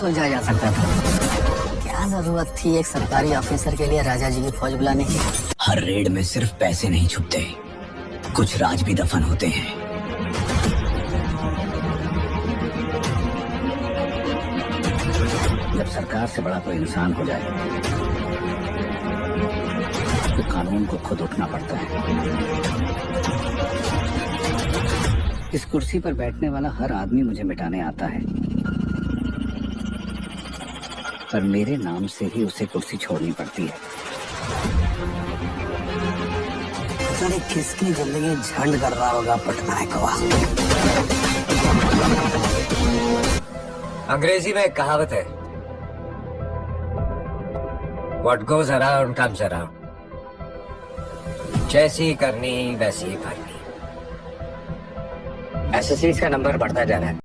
सोचा जा सकता था। क्या जरूरत थी एक सरकारी ऑफिसर के लिए राजा जी की फौज बुलाने की? हर रेड में सिर्फ पैसे नहीं छुपते, कुछ राज भी दफन होते हैं। जब सरकार से बड़ा कोई इंसान हो जाए तो कानून को खुद उठना पड़ता है। इस कुर्सी पर बैठने वाला हर आदमी मुझे मिटाने आता है, पर मेरे नाम से ही उसे कुर्सी छोड़नी पड़ती है। पता नहीं किसकी जिंदगी झंड कर रहा होगा पटनायकवा। अंग्रेजी में एक कहावत है, What goes around comes around। जैसी करनी वैसी भरनी। एसएससी का नंबर बढ़ता जा रहा है।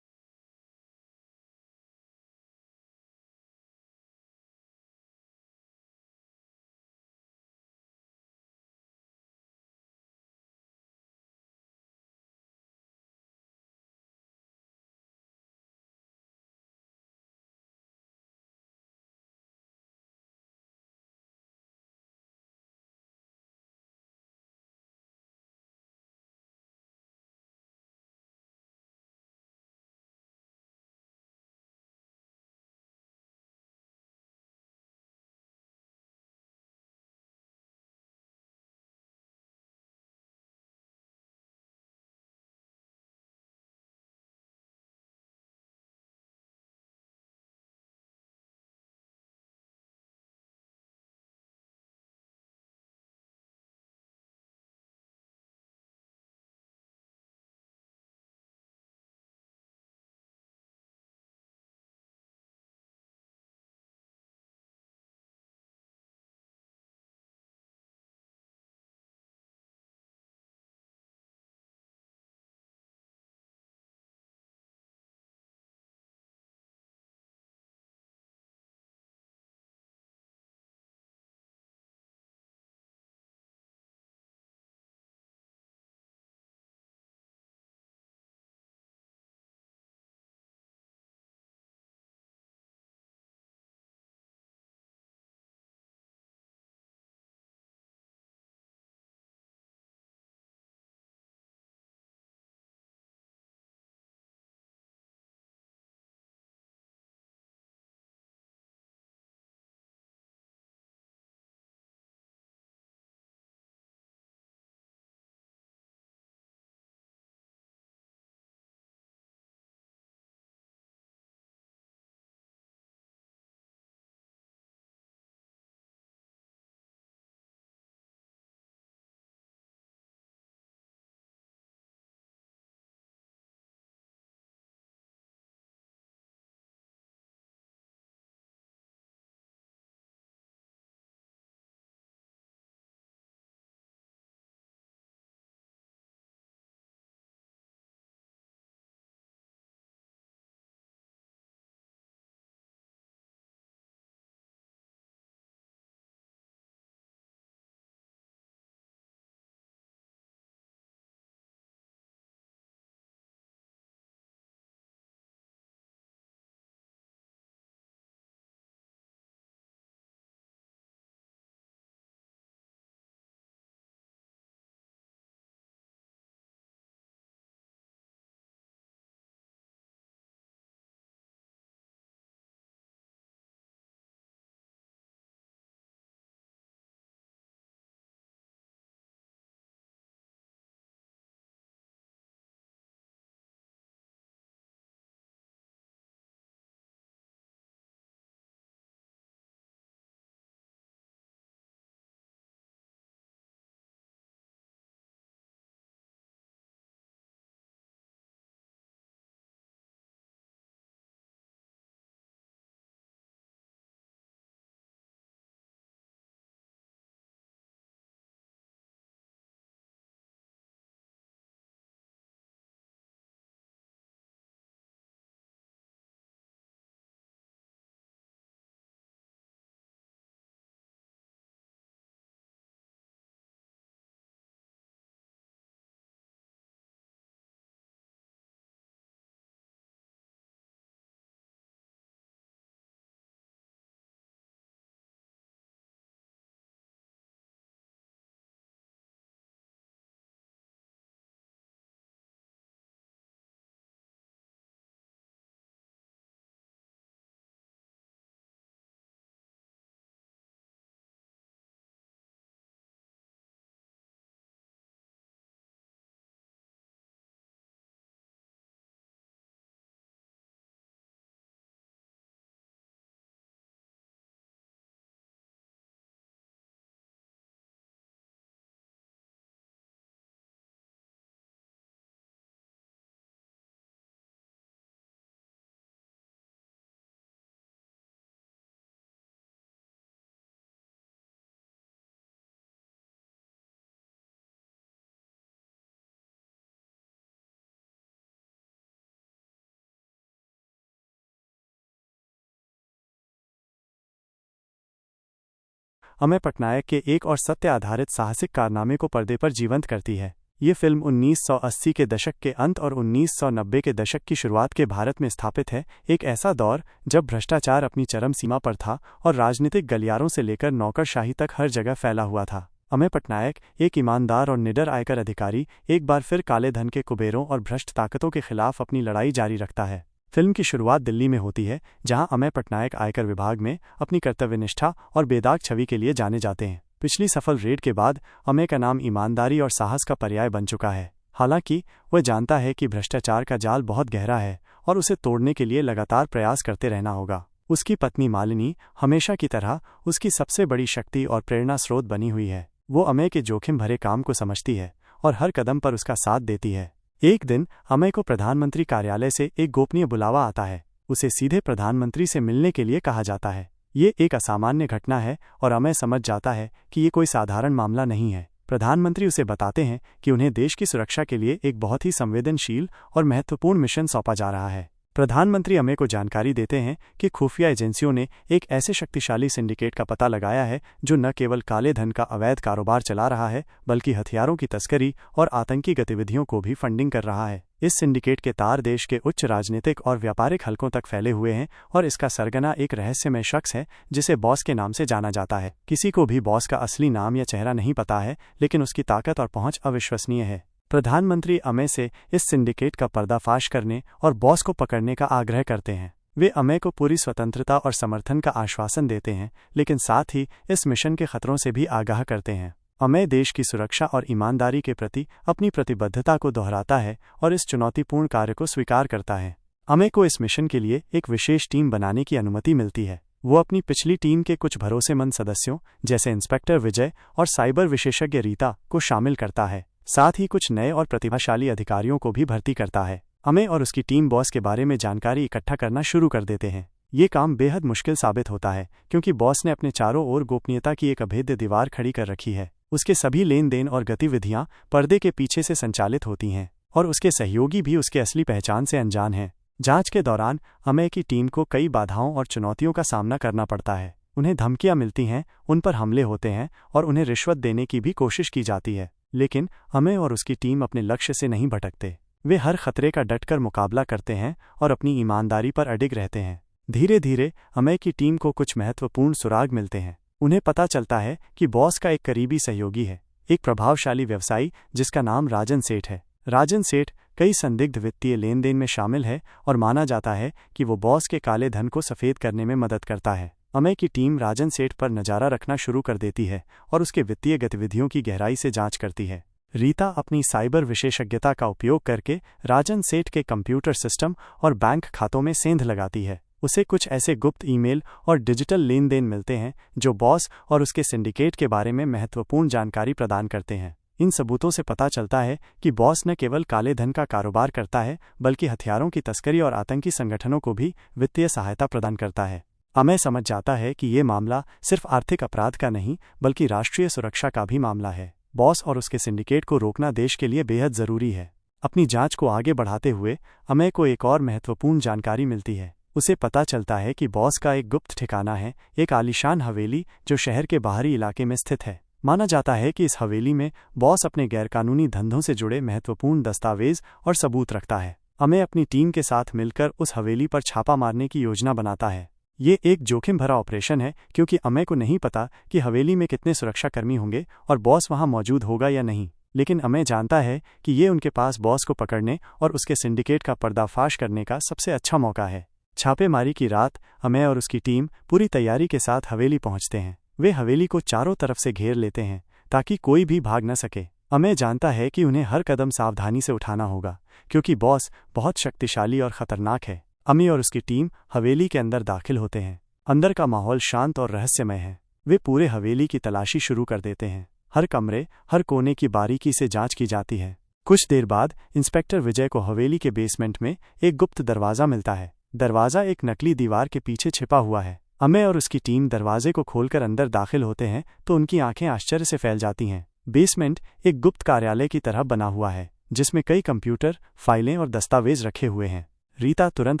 अमेय पटनायक के एक और सत्य आधारित साहसिक कारनामे को पर्दे पर जीवंत करती है। ये फिल्म 1980 के दशक के अंत और 1990 के दशक की शुरुआत के भारत में स्थापित है, एक ऐसा दौर जब भ्रष्टाचार अपनी चरम सीमा पर था और राजनीतिक गलियारों से लेकर नौकरशाही तक हर जगह फैला हुआ था। अमेय पटनायक, एक ईमानदार और निडर आयकर अधिकारी, एक बार फिर काले धन के कुबेरों और भ्रष्ट ताकतों के खिलाफ अपनी लड़ाई जारी रखता है। फिल्म की शुरुआत दिल्ली में होती है, जहां अमेय पटनायक आयकर विभाग में अपनी कर्तव्यनिष्ठा और बेदाग छवि के लिए जाने जाते हैं। पिछली सफल रेड के बाद अमेय का नाम ईमानदारी और साहस का पर्याय बन चुका है। हालांकि वह जानता है कि भ्रष्टाचार का जाल बहुत गहरा है और उसे तोड़ने के लिए लगातार प्रयास करते रहना होगा। उसकी पत्नी मालिनी हमेशा की तरह उसकी सबसे बड़ी शक्ति और प्रेरणा स्रोत बनी हुई है। वो अमेय के जोखिम भरे काम को समझती है और हर कदम पर उसका साथ देती है। एक दिन अमेय को प्रधानमंत्री कार्यालय से एक गोपनीय बुलावा आता है। उसे सीधे प्रधानमंत्री से मिलने के लिए कहा जाता है। ये एक असामान्य घटना है और अमेय समझ जाता है कि ये कोई साधारण मामला नहीं है। प्रधानमंत्री उसे बताते हैं कि उन्हें देश की सुरक्षा के लिए एक बहुत ही संवेदनशील और महत्वपूर्ण मिशन सौंपा जा रहा है। प्रधानमंत्री अमेय को जानकारी देते हैं कि खुफिया एजेंसियों ने एक ऐसे शक्तिशाली सिंडिकेट का पता लगाया है जो न केवल काले धन का अवैध कारोबार चला रहा है, बल्कि हथियारों की तस्करी और आतंकी गतिविधियों को भी फंडिंग कर रहा है। इस सिंडिकेट के तार देश के उच्च राजनीतिक और व्यापारिक हलकों तक फैले हुए हैं और इसका सरगना एक रहस्यमय शख्स है जिसे बॉस के नाम से जाना जाता है। किसी को भी बॉस का असली नाम या चेहरा नहीं पता है, लेकिन उसकी ताकत और पहुंच अविश्वसनीय है। प्रधानमंत्री अमेय से इस सिंडिकेट का पर्दाफाश करने और बॉस को पकड़ने का आग्रह करते हैं। वे अमेय को पूरी स्वतंत्रता और समर्थन का आश्वासन देते हैं, लेकिन साथ ही इस मिशन के खतरों से भी आगाह करते हैं। अमेय देश की सुरक्षा और ईमानदारी के प्रति अपनी प्रतिबद्धता को दोहराता है और इस चुनौतीपूर्ण कार्य को स्वीकार करता है। अमेय को इस मिशन के लिए एक विशेष टीम बनाने की अनुमति मिलती है। वो अपनी पिछली टीम के कुछ भरोसेमंद सदस्यों जैसे इंस्पेक्टर विजय और साइबर विशेषज्ञ रीता को शामिल करता है। साथ ही कुछ नए और प्रतिभाशाली अधिकारियों को भी भर्ती करता है। अमेय और उसकी टीम बॉस के बारे में जानकारी इकट्ठा करना शुरू कर देते हैं। ये काम बेहद मुश्किल साबित होता है, क्योंकि बॉस ने अपने चारों ओर गोपनीयता की एक अभेद्य दीवार खड़ी कर रखी है। उसके सभी लेन देन और गतिविधियां पर्दे के पीछे से संचालित होती हैं और उसके सहयोगी भी उसके असली पहचान से अनजान हैं। जांच के दौरान अमेय की टीम को कई बाधाओं और चुनौतियों का सामना करना पड़ता है। उन्हें धमकियां मिलती हैं, उन पर हमले होते हैं और उन्हें रिश्वत देने की भी कोशिश की जाती है, लेकिन अमेय और उसकी टीम अपने लक्ष्य से नहीं भटकते। वे हर खतरे का डटकर मुकाबला करते हैं और अपनी ईमानदारी पर अडिग रहते हैं। धीरे धीरे अमेय की टीम को कुछ महत्वपूर्ण सुराग मिलते हैं। उन्हें पता चलता है कि बॉस का एक करीबी सहयोगी है, एक प्रभावशाली व्यवसायी जिसका नाम राजन सेठ है। राजन सेठ कई संदिग्ध वित्तीय लेन देन में शामिल है और माना जाता है कि वो बॉस के काले धन को सफेद करने में मदद करता है। अमेय की टीम राजन सेठ पर नजारा रखना शुरू कर देती है और उसके वित्तीय गतिविधियों की गहराई से जांच करती है। रीता अपनी साइबर विशेषज्ञता का उपयोग करके राजन सेठ के कंप्यूटर सिस्टम और बैंक खातों में सेंध लगाती है। उसे कुछ ऐसे गुप्त ईमेल और डिजिटल लेन देन मिलते हैं जो बॉस और उसके सिंडिकेट के बारे में महत्वपूर्ण जानकारी प्रदान करते हैं। इन सबूतों से पता चलता है कि बॉस न केवल काले धन का कारोबार करता है, बल्कि हथियारों की तस्करी और आतंकी संगठनों को भी वित्तीय सहायता प्रदान करता है। अमेय समझ जाता है कि ये मामला सिर्फ आर्थिक अपराध का नहीं, बल्कि राष्ट्रीय सुरक्षा का भी मामला है। बॉस और उसके सिंडिकेट को रोकना देश के लिए बेहद जरूरी है। अपनी जांच को आगे बढ़ाते हुए अमेय को एक और महत्वपूर्ण जानकारी मिलती है। उसे पता चलता है कि बॉस का एक गुप्त ठिकाना है, एक आलीशान हवेली जो शहर के बाहरी इलाके में स्थित है। माना जाता है कि इस हवेली में बॉस अपने गैरकानूनी धंधों से जुड़े महत्वपूर्ण दस्तावेज और सबूत रखता है। अमेय अपनी टीम के साथ मिलकर उस हवेली पर छापा मारने की योजना बनाता है। ये एक जोखिम भरा ऑपरेशन है, क्योंकि अमेय को नहीं पता कि हवेली में कितने सुरक्षाकर्मी होंगे और बॉस वहां मौजूद होगा या नहीं। लेकिन अमेय जानता है कि ये उनके पास बॉस को पकड़ने और उसके सिंडिकेट का पर्दाफाश करने का सबसे अच्छा मौका है। छापेमारी की रात अमेय और उसकी टीम पूरी तैयारी के साथ हवेली पहुंचते हैं। वे हवेली को चारों तरफ से घेर लेते हैं ताकि कोई भी भाग न सके। अमेय जानता है कि उन्हें हर कदम सावधानी से उठाना होगा, क्योंकि बॉस बहुत शक्तिशाली और खतरनाक है। अमेय और उसकी टीम हवेली के अंदर दाखिल होते हैं। अंदर का माहौल शांत और रहस्यमय है। वे पूरे हवेली की तलाशी शुरू कर देते हैं। हर कमरे, हर कोने की बारीकी से जांच की जाती है। कुछ देर बाद इंस्पेक्टर विजय को हवेली के बेसमेंट में एक गुप्त दरवाजा मिलता है। दरवाजा एक नकली दीवार के पीछे छिपा हुआ है। अमेय और उसकी टीम दरवाजे को खोलकर अंदर दाखिल होते हैं तो उनकी आंखें आश्चर्य से फैल जाती हैं। बेसमेंट एक गुप्त कार्यालय की तरह बना हुआ है, जिसमें कई कंप्यूटर, फाइलें और दस्तावेज रखे हुए हैं। रीता तुरंत